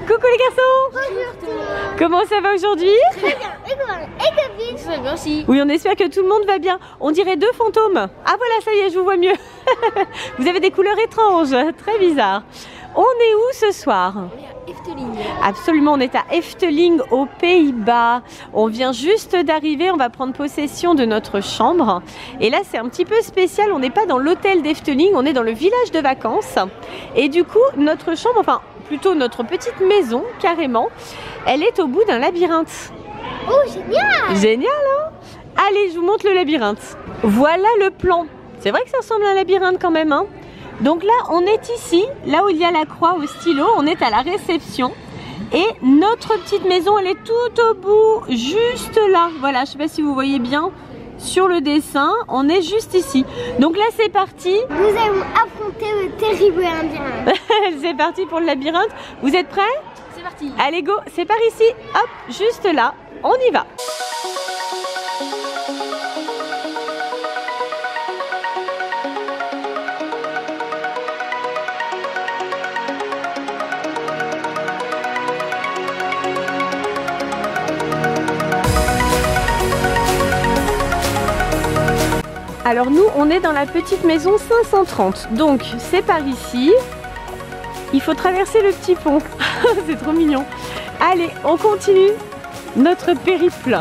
Coucou les garçons. Bonjour tout le monde. Comment ça va aujourd'hui? Très bien. Et comment? Et copine? Très bien aussi. Oui, on espère que tout le monde va bien. On dirait deux fantômes. Ah voilà, ça y est, je vous vois mieux. Vous avez des couleurs étranges, très bizarres. On est où ce soir? On est à Efteling. Absolument, on est à Efteling aux Pays-Bas. On vient juste d'arriver, on va prendre possession de notre chambre. Et là, c'est un petit peu spécial, on n'est pas dans l'hôtel d'Efteling, on est dans le village de vacances. Et du coup, notre chambre, enfin plutôt notre petite maison, carrément, elle est au bout d'un labyrinthe. Oh, génial! Génial, hein? Allez, je vous montre le labyrinthe. Voilà le plan. C'est vrai que ça ressemble à un labyrinthe quand même, hein? Donc là, on est ici, là où il y a la croix au stylo, on est à la réception. Et notre petite maison, elle est tout au bout, juste là. Voilà, je ne sais pas si vous voyez bien sur le dessin, on est juste ici. Donc là, c'est parti. Nous allons affronter le terrible labyrinthe. C'est parti pour le labyrinthe. Vous êtes prêts? C'est parti. Allez, go, c'est par ici. Hop, juste là, on y va. Alors nous, on est dans la petite maison 530, donc c'est par ici. Il faut traverser le petit pont, c'est trop mignon. Allez, on continue notre périple.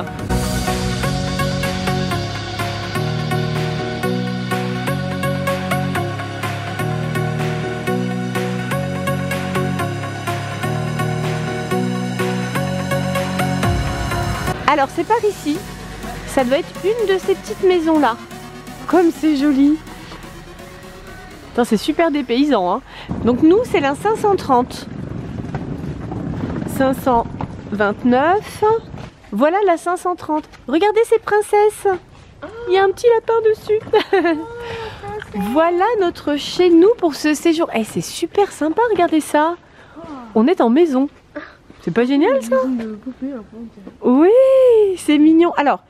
Alors c'est par ici, ça doit être une de ces petites maisons là. Comme c'est joli. C'est super dépaysant, hein. Donc nous c'est la 530. 529. Voilà la 530. Regardez ces princesses. Il y a un petit lapin dessus. Voilà notre chez nous pour ce séjour. Eh, c'est super sympa, regardez ça. On est en maison. C'est pas génial ça? Oui, c'est mignon. Alors,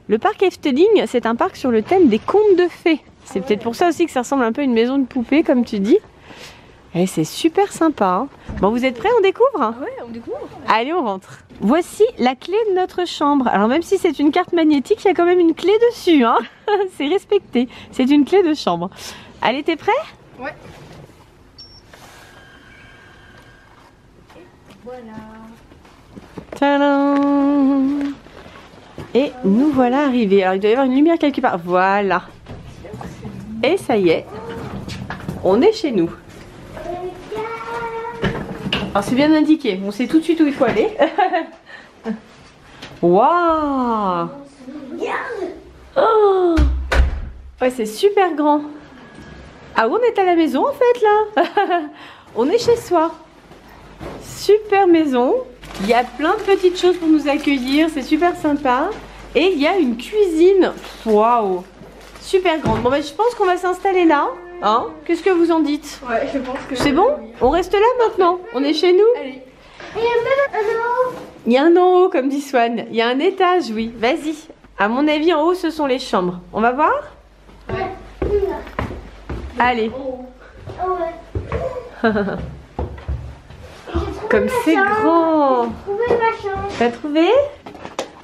le parc Efteling, c'est un parc sur le thème des contes de fées. C'est peut-être pour ça aussi que ça ressemble un peu à une maison de poupée, comme tu dis. Et c'est super sympa, hein. Bon, vous êtes prêts? On découvre? Ouais, on découvre. Allez, on rentre. Voici la clé de notre chambre. Alors, même si c'est une carte magnétique, il y a quand même une clé dessus, hein. C'est respecté. C'est une clé de chambre. Allez, t'es prêt? Ouais. Voilà. Tadam! Et nous voilà arrivés. Alors il doit y avoir une lumière quelque part. Voilà. Et ça y est. On est chez nous. Alors c'est bien indiqué. On sait tout de suite où il faut aller. Waouh! Oh! Ouais, c'est super grand. Ah, on est à la maison en fait là. On est chez soi. Super maison. Il y a plein de petites choses pour nous accueillir, c'est super sympa. Et il y a une cuisine, waouh, super grande. Bon, ben, je pense qu'on va s'installer là. Hein? Qu'est-ce que vous en dites? Ouais, je pense que... C'est bon? On reste là maintenant? On est chez nous? Allez. Et il y a même un en haut. Il y a un en haut, comme dit Swan. Il y a un étage, oui. Vas-y. À mon avis, en haut, ce sont les chambres. On va voir? Ouais. Allez. Oh ouais. Comme c'est grand. J'ai trouvé ma chambre. T'as trouvé?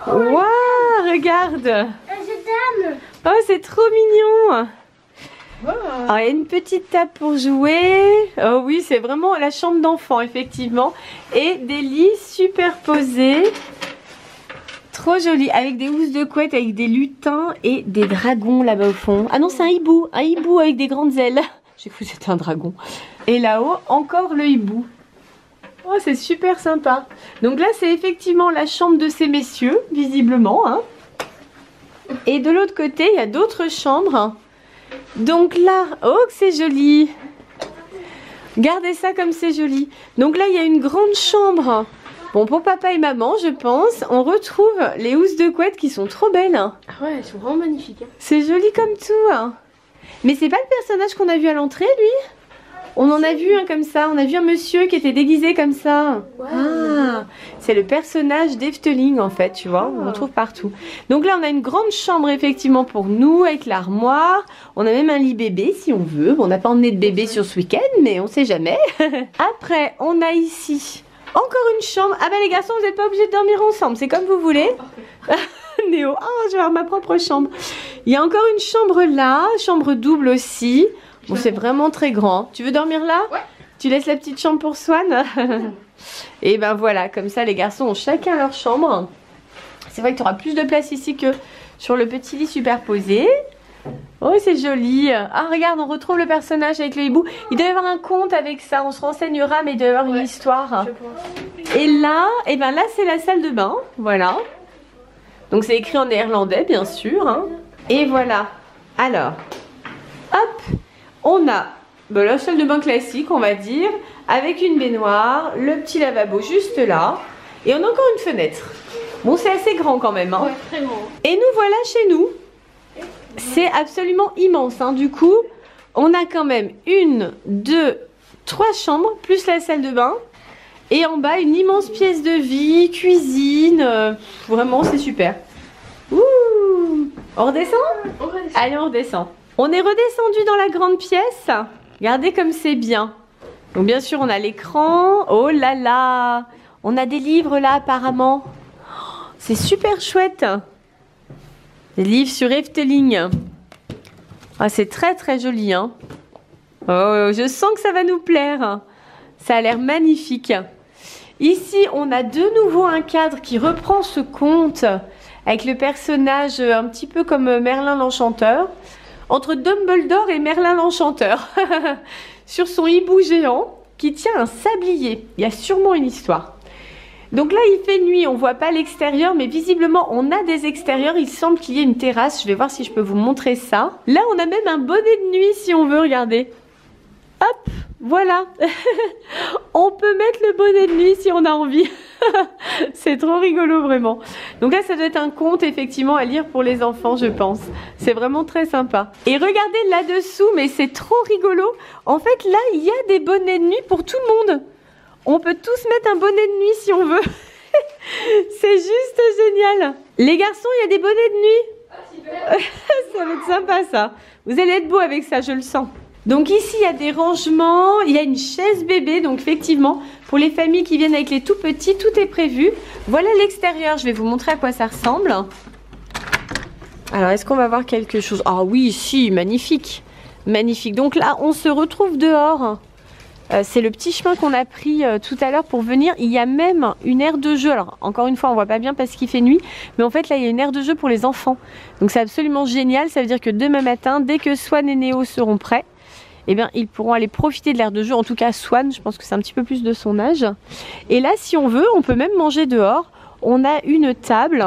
Waouh, regarde. Je t'aime. Oh, c'est trop mignon. Alors, il y a une petite table pour jouer. Oh oui, c'est vraiment la chambre d'enfant, effectivement. Et des lits superposés. Trop joli. Avec des housses de couette, avec des lutins et des dragons là-bas au fond. Ah non, c'est un hibou. Un hibou avec des grandes ailes. J'ai cru que c'était un dragon. Et là-haut, encore le hibou. Oh, c'est super sympa. Donc là, c'est effectivement la chambre de ces messieurs, visiblement, hein. Et de l'autre côté, il y a d'autres chambres. Donc là, oh, que c'est joli. Regardez ça comme c'est joli. Donc là, il y a une grande chambre. Bon, pour papa et maman, je pense. On retrouve les housses de couette qui sont trop belles. Ah ouais, elles sont vraiment magnifiques. Hein. C'est joli comme tout, hein. Mais c'est pas le personnage qu'on a vu à l'entrée, lui? On en a vu un comme ça, on a vu un monsieur qui était déguisé comme ça. Ouais. Ah, c'est le personnage d'Efteling en fait, tu vois, on le retrouve partout. Donc là on a une grande chambre effectivement pour nous avec l'armoire. On a même un lit bébé si on veut. Bon, on n'a pas emmené de bébé sur ce week-end mais on sait jamais. Après on a ici Encore une chambre. Ah bah les garçons, vous n'êtes pas obligés de dormir ensemble, c'est comme vous voulez. Néo, je vais avoir ma propre chambre. Il y a encore une chambre là, chambre double aussi. Bon, c'est vraiment très grand. Tu veux dormir là? Ouais. Tu laisses la petite chambre pour Swan? Et ben voilà, comme ça les garçons ont chacun leur chambre. C'est vrai que tu auras plus de place ici que sur le petit lit superposé. Oh, c'est joli. Ah, regarde, on retrouve le personnage avec le hibou. Il doit y avoir un conte avec ça, on se renseignera, mais il doit y avoir une histoire. Et là, et ben là c'est la salle de bain, voilà. Donc c'est écrit en néerlandais, bien sûr. Hein. Et voilà. Alors, hop, on a la salle de bain classique, on va dire, avec une baignoire, le petit lavabo juste là. Et on a encore une fenêtre. Bon, c'est assez grand quand même. Hein. Ouais, très grand. Et nous voilà chez nous. C'est absolument immense. Hein. Du coup, on a quand même 1, 2, 3 chambres, plus la salle de bain. Et en bas, une immense pièce de vie, cuisine. Vraiment, c'est super. Ouh! On redescend? On va descendre. Allez, on redescend. On est redescendu dans la grande pièce. Regardez comme c'est bien. Donc bien sûr, on a l'écran. Oh là là! On a des livres là, apparemment. Oh, c'est super chouette. Des livres sur Efteling. Ah, c'est très très joli. Hein. Oh, je sens que ça va nous plaire. Ça a l'air magnifique. Ici, on a de nouveau un cadre qui reprend ce conte avec le personnage un petit peu comme Merlin l'Enchanteur. Entre Dumbledore et Merlin l'Enchanteur. Sur son hibou géant qui tient un sablier. Il y a sûrement une histoire. Donc là, il fait nuit, on voit pas l'extérieur, mais visiblement, on a des extérieurs. Il semble qu'il y ait une terrasse. Je vais voir si je peux vous montrer ça. Là, on a même un bonnet de nuit, si on veut, regardez. Hop, voilà. On peut mettre le bonnet de nuit si on a envie. C'est trop rigolo, vraiment. Donc là, ça doit être un conte, effectivement, à lire pour les enfants, je pense. C'est vraiment très sympa. Et regardez là-dessous, mais c'est trop rigolo. En fait, là, il y a des bonnets de nuit pour tout le monde. On peut tous mettre un bonnet de nuit si on veut. C'est juste génial. Les garçons, il y a des bonnets de nuit. Ah, super. Ça va être sympa, ça. Vous allez être beau avec ça, je le sens. Donc ici, il y a des rangements. Il y a une chaise bébé. Donc effectivement, pour les familles qui viennent avec les tout petits, tout est prévu. Voilà l'extérieur. Je vais vous montrer à quoi ça ressemble. Alors, est-ce qu'on va voir quelque chose? Ah oui, si, magnifique. Magnifique. Donc là, on se retrouve dehors. C'est le petit chemin qu'on a pris tout à l'heure pour venir. Il y a même une aire de jeu. Alors, encore une fois, on ne voit pas bien parce qu'il fait nuit. Mais en fait, là, il y a une aire de jeu pour les enfants. Donc, c'est absolument génial. Ça veut dire que demain matin, dès que Swan et Néo seront prêts, eh bien, ils pourront aller profiter de l'aire de jeu. En tout cas, Swan, je pense que c'est un petit peu plus de son âge. Et là, si on veut, on peut même manger dehors. On a une table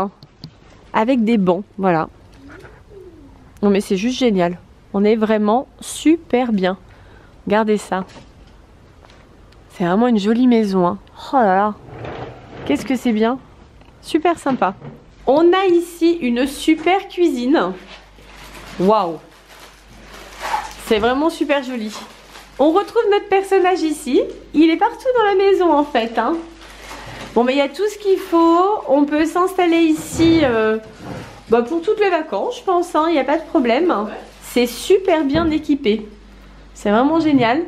avec des bancs. Voilà. Non, mais c'est juste génial. On est vraiment super bien. Regardez ça. C'est vraiment une jolie maison. Hein. Oh là là. Qu'est-ce que c'est bien. Super sympa. On a ici une super cuisine. Waouh. C'est vraiment super joli. On retrouve notre personnage ici. Il est partout dans la maison en fait. Hein. Bon, mais il y a tout ce qu'il faut. On peut s'installer ici pour toutes les vacances, je pense. Hein. Il n'y a pas de problème. C'est super bien équipé. C'est vraiment génial.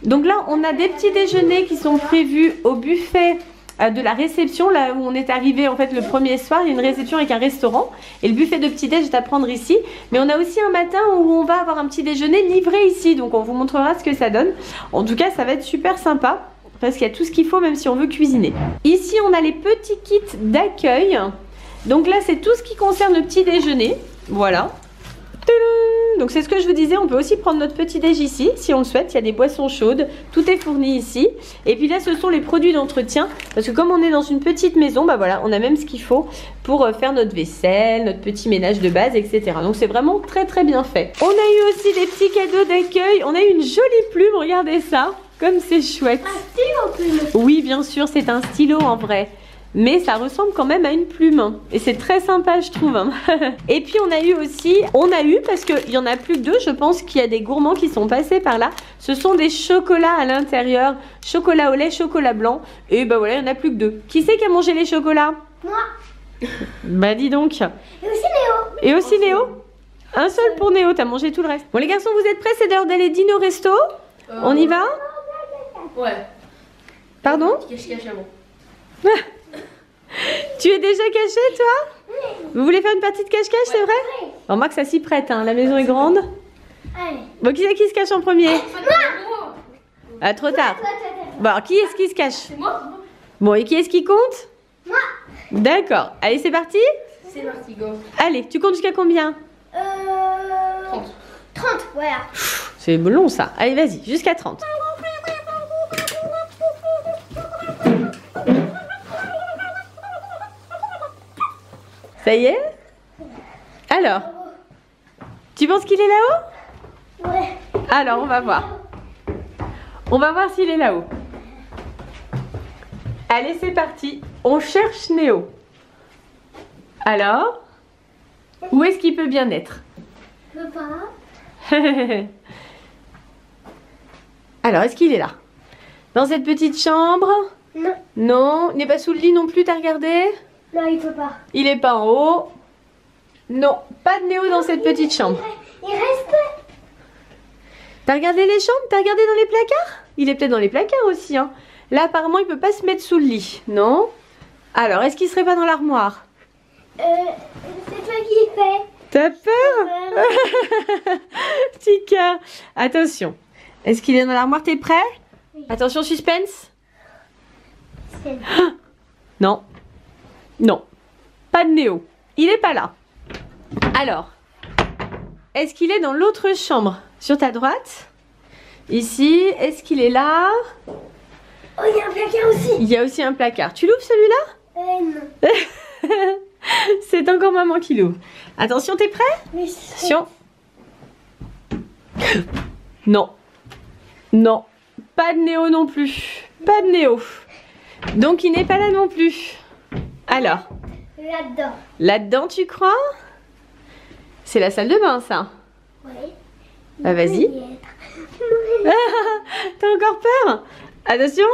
Donc là, on a des petits déjeuners qui sont prévus au buffet de la réception, là où on est arrivé en fait le premier soir. Il y a une réception avec un restaurant et le buffet de petit-déj est à prendre ici. Mais on a aussi un matin où on va avoir un petit déjeuner livré ici. Donc on vous montrera ce que ça donne. En tout cas, ça va être super sympa parce qu'il y a tout ce qu'il faut même si on veut cuisiner. Ici, on a les petits kits d'accueil. Donc là, c'est tout ce qui concerne le petit déjeuner. Voilà. Donc c'est ce que je vous disais, on peut aussi prendre notre petit déj ici si on le souhaite. Il y a des boissons chaudes, tout est fourni ici. Et puis là, ce sont les produits d'entretien parce que comme on est dans une petite maison, bah voilà, on a même ce qu'il faut pour faire notre vaisselle, notre petit ménage de base, etc. Donc c'est vraiment très très bien fait. On a eu aussi des petits cadeaux d'accueil. On a eu une jolie plume, regardez ça, comme c'est chouette. Un stylo plume. Oui, bien sûr, c'est un stylo en vrai. Mais ça ressemble quand même à une plume. Et c'est très sympa, je trouve. Et puis on a eu parce qu'il n'y en a plus que 2. Je pense qu'il y a des gourmands qui sont passés par là. Ce sont des chocolats à l'intérieur. Chocolat au lait, chocolat blanc. Et ben voilà, il n'y en a plus que 2. Qui c'est qui a mangé les chocolats? Moi. Bah dis donc. Et aussi Léo. Et aussi Néo? Un seul pour Néo, t'as mangé tout le reste. Bon les garçons, vous êtes prêts? C'est l'heure d'aller dîner au resto. On y va? Ouais. Pardon? Cache-cache avant. Tu es déjà caché, toi? Vous voulez faire une partie de cache-cache, c'est vrai? Oui. On remarque que ça s'y prête, hein. La maison est grande. Allez. Bon, qui c'est qui se cache en premier? Moi. Ah, trop tard. Toi. Bon, alors, qui est-ce qui se cache? C'est moi. Bon, et qui est-ce qui compte? Moi. D'accord. Allez, c'est parti? C'est parti, go. Allez, tu comptes jusqu'à combien? 30. 30, voilà. C'est long, ça. Allez, vas-y, jusqu'à 30. Ça y est? Alors, tu penses qu'il est là-haut? Ouais. Alors, on va voir. On va voir s'il est là-haut. Allez, c'est parti. On cherche Néo. Alors, où est-ce qu'il peut bien être? Papa. Alors, est-ce qu'il est là? Dans cette petite chambre? Non. Non. Il n'est pas sous le lit non plus, t'as regardé? Non, il peut pas. Il est pas en haut? Non, pas de Néo dans cette petite chambre. Il reste. T'as regardé les chambres? T'as regardé dans les placards? Il est peut-être dans les placards aussi, hein. Là, apparemment, il peut pas se mettre sous le lit, non? Alors, est-ce qu'il serait pas dans l'armoire? C'est toi qui fais. T'as peur? Petit cœur. Attention. Est-ce qu'il est dans l'armoire? T'es prêt? Oui. Attention, suspense. C'est Non. Non. Pas de Néo. Il est pas là. Alors, est-ce qu'il est dans l'autre chambre? Sur ta droite? Ici, est-ce qu'il est là? Oh, il y a un placard aussi. Il y a aussi un placard. Tu l'ouvres celui-là? Non. C'est encore maman qui l'ouvre. Attention, t'es prêt? Oui. Attention. Non. Non. Pas de Néo non plus. Pas de Néo. Donc il n'est pas là non plus. Alors, Là-dedans. là-dedans tu crois? C'est la salle de bain ça. Oui. Bah vas-y. T'as encore peur? Attention.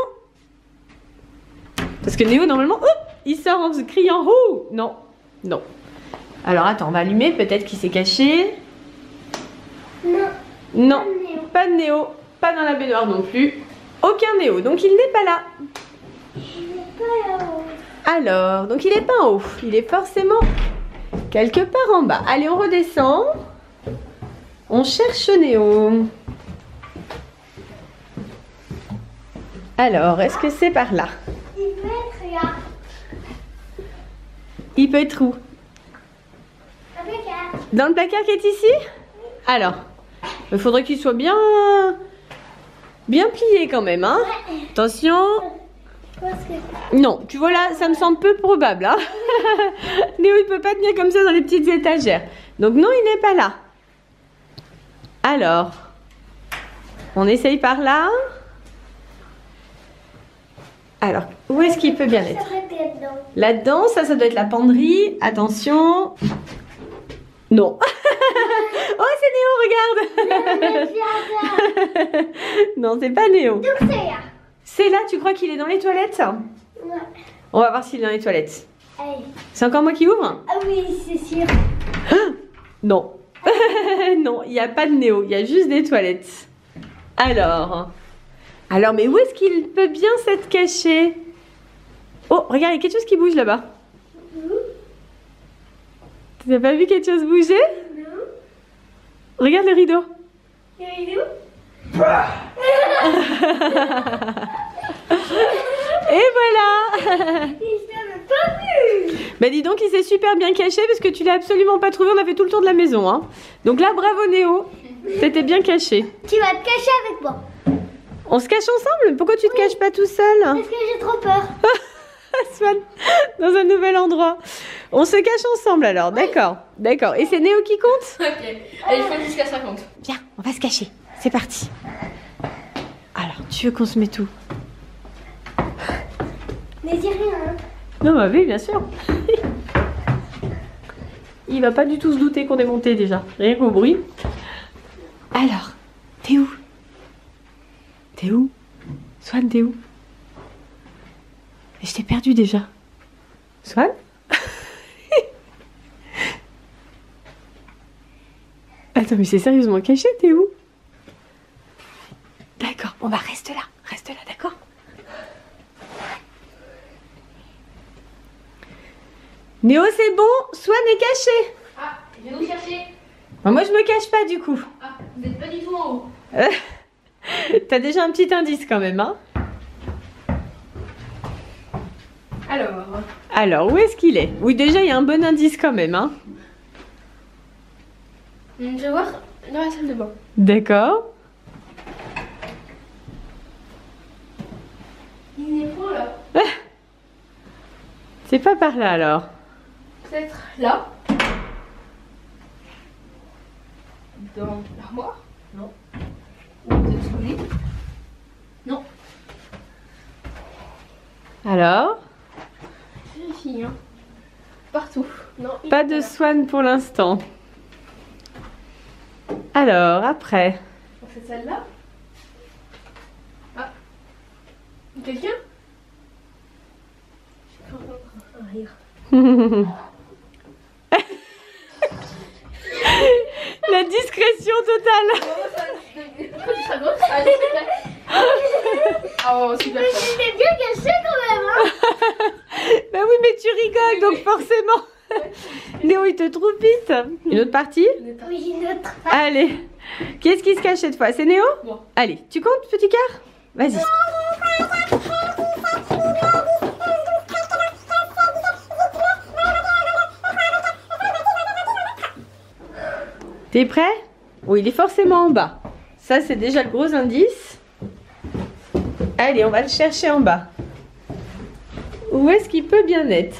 Parce que Néo normalement, hop, il sort en criant ouh. Non. Non. Alors attends, on va allumer, peut-être qu'il s'est caché. Non. Non, Pas de Néo. pas de Néo, pas dans la baignoire non plus. Aucun Néo, donc il n'est pas là. Il est pas là-haut. Alors, donc il n'est pas en haut, il est forcément quelque part en bas. Allez, on redescend. On cherche Néo. Alors, est-ce que c'est par là? Il peut être là. Il peut être où? Un placard. Dans le placard qui est ici? Alors, il faudrait qu'il soit bien plié quand même, hein? Attention. Parce que... Non, tu vois là, ça me semble peu probable, hein? Néo, il peut pas tenir comme ça dans les petites étagères. Donc non, il n'est pas là. Alors, on essaye par là. Alors, où est-ce qu'il peut bien Ça être? serait là-dedans. Là-dedans, ça doit être la penderie. Attention. Non. Oh, c'est Néo, regarde. Non, c'est pas Néo. Donc c'est là. C'est là, tu crois qu'il est dans les toilettes? Ouais. On va voir s'il est dans les toilettes. Allez. C'est encore moi qui ouvre? Ah oui, c'est sûr. Non. Non, il n'y a pas de Néo, il y a juste des toilettes. Alors, mais où est-ce qu'il peut bien s'être caché? Oh, regarde, il y a quelque chose qui bouge là-bas. Tu n'as pas vu quelque chose bouger? Non. Regarde le rideau. Il est où? Et voilà. Je t'avais pas vu. Bah dis donc, il s'est super bien caché parce que tu l'as absolument pas trouvé. On a fait tout le tour de la maison, hein. Donc là, bravo Néo. T'étais bien caché. Tu vas te cacher avec moi. On se cache ensemble? Pourquoi tu te caches pas tout seul? Parce que j'ai trop peur. Swan, dans un nouvel endroit. On se cache ensemble alors, d'accord. D'accord. Et c'est Néo qui compte? Ok. Allez, je compte jusqu'à 50. Viens, on va se cacher. C'est parti. Alors, tu veux qu'on se mette où? Mais dis rien, hein. Non, bah oui, bien sûr. Il va pas du tout se douter qu'on est monté déjà. Rien qu'au bruit. Alors, t'es où? T'es où? Swan, t'es où? Je t'ai perdu déjà. Swan? Attends, mais c'est sérieusement caché, t'es où? D'accord, bon bah reste là, d'accord? Néo, c'est bon, Swan est caché. Ah, je vais vous chercher. Moi, je me cache pas du coup. Ah, vous n'êtes pas du tout en haut. T'as déjà un petit indice quand même, hein? Alors, où est-ce qu'il est? Oui, déjà, il y a un bon indice quand même, hein? Je vais voir dans la salle de bain. D'accord. Il n'est point là. C'est pas par là alors. Peut-être là. Dans l'armoire. Non. Ou peut-être sous le lit. Non. Alors? Vérifie, hein. Partout. Non. il Pas est de là. Swan pour l'instant. Alors, après. Dans cette salle-là. Ah. Quelqu'un? Je suis encore en train de rire. La discrétion totale. Oh, super. C'est bien caché quand même, hein. Bah oui, mais tu rigoles, donc forcément. Néo, il te trouve vite. Une autre partie? Oui, une autre. Allez. Qu'est-ce qui se cache cette fois? C'est Néo? Moi. Allez, tu comptes, petit cœur? Vas-y. T'es prêt? Oui, il est forcément en bas. Ça, c'est déjà le gros indice. Allez, on va le chercher en bas. Où est-ce qu'il peut bien être?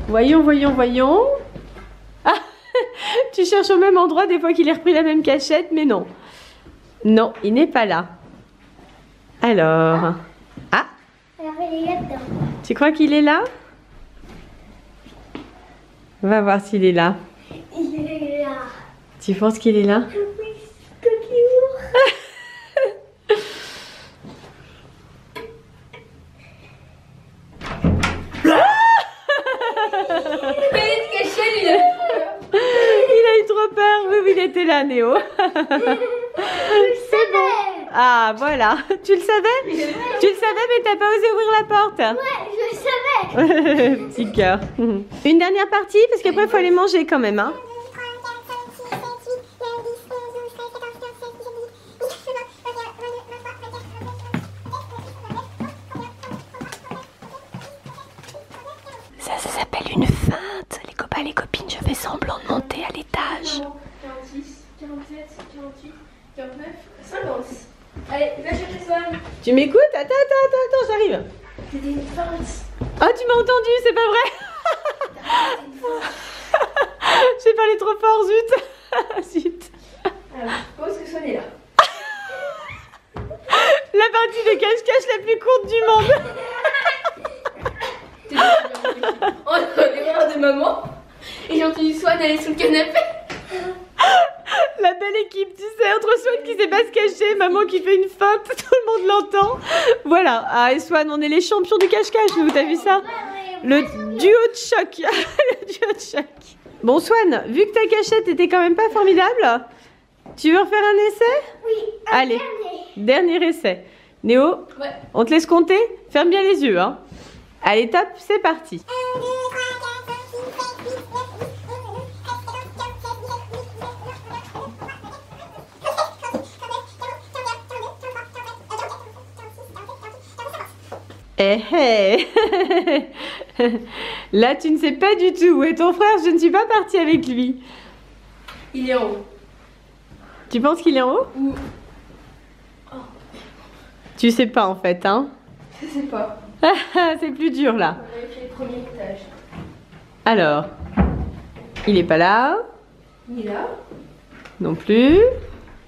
Voyons, voyons, voyons. Ah, tu cherches au même endroit des fois qu'il ait repris la même cachette, mais non. Non, il n'est pas là. Alors. Ah, Alors, il est là-dedans. tu crois qu'il est là? On va voir s'il est là. Il est là. Tu penses qu'il est là? Oui, coquillou. Mais il est caché, lui. Il a eu trop peur. Oui, oui, il était là, Néo. C'est bon. Ah, voilà. Tu le savais? Tu le savais, mais t'as pas osé ouvrir la porte. Ouais, je le savais. Petit cœur. Une dernière partie, parce qu'après, il faut aller manger quand même, hein. Ça s'appelle une feinte. Les copains, les copines, je fais semblant de monter à l'étage. 46, 47, 48, 49, 50. Allez, va chercher Swan. Tu m'écoutes? Attends, j'arrive. C'était une feinte. Ah, tu m'as entendu, c'est pas vrai? J'ai parlé trop fort, zut. Zut. Alors, je pense que Swan est là. La partie de cache-cache la plus courte du monde. Oh, l'erreur de maman. Et j'ai entendu Swan aller sous le canapé. La belle équipe, tu sais, entre Swan qui sait pas se cacher, maman qui fait une feinte, tout le monde l'entend. Voilà, ah, et Swan, on est les champions du cache-cache, nous, t'as vu ça? Le duo de choc. Le duo de choc. Bon, Swan, vu que ta cachette était quand même pas formidable, tu veux refaire un essai? Oui. Allez, dernier essai. Néo, Ouais. on te laisse compter? Ferme bien les yeux, hein. Allez, top, c'est parti. Eh eh. Là, tu ne sais pas du tout où est ton frère, je ne suis pas partie avec lui. Il est en haut. Tu penses qu'il est en haut? Ou. Tu sais pas en fait, hein? Je sais pas. C'est plus dur là. On avait fait le premier étage. Alors, il est pas là, Il est là. non plus.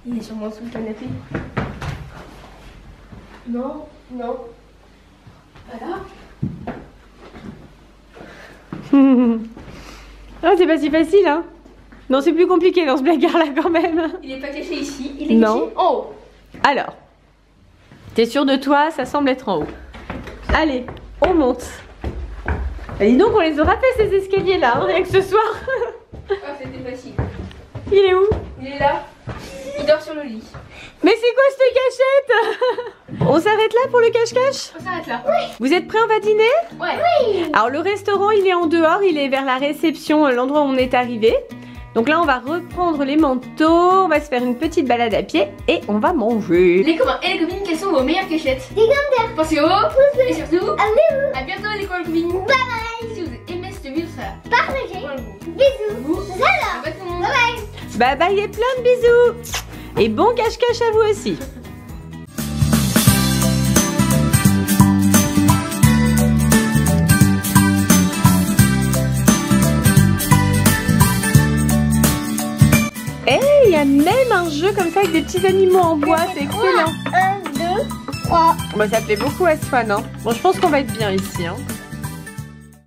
Il est sûrement sous le canapé. Non, non. Pas là. Ah, c'est pas si facile, hein? Non, c'est plus compliqué dans ce blagueur là quand même. Il est pas caché ici. Il est Non. caché en haut. Alors, t'es sûr de toi? Ça semble être en haut. Allez, on monte. Et dis donc, on les aura fait ces escaliers là, hein, rien que ce soir. Ah, c'était facile. Il est où? Il est là. Il dort sur le lit. Mais c'est quoi cette cachette? On s'arrête là pour le cache-cache? On s'arrête là. Vous êtes prêts, on va dîner? Ouais. Alors le restaurant il est en dehors, il est vers la réception, l'endroit où on est arrivé. Donc là on va reprendre les manteaux, on va se faire une petite balade à pied et on va manger. Les copains et les copines, quelles sont vos meilleures cachettes? Des commentaires. Pensez au pouce et surtout Abonnez-vous. à bientôt les copains et copines. Bye bye. Si vous avez aimé cette vidéo, ça Partagez. va vous. Bisous. Vous. Salam. Bye tout le monde. Bye bye. Bye bye et plein de bisous. Et bon cache-cache à vous aussi. Il y a même un jeu comme ça avec des petits animaux en bois, c'est excellent. 1, 2, 3. Bah, ça plaît beaucoup à Swan, hein. Bon, je pense qu'on va être bien ici, hein.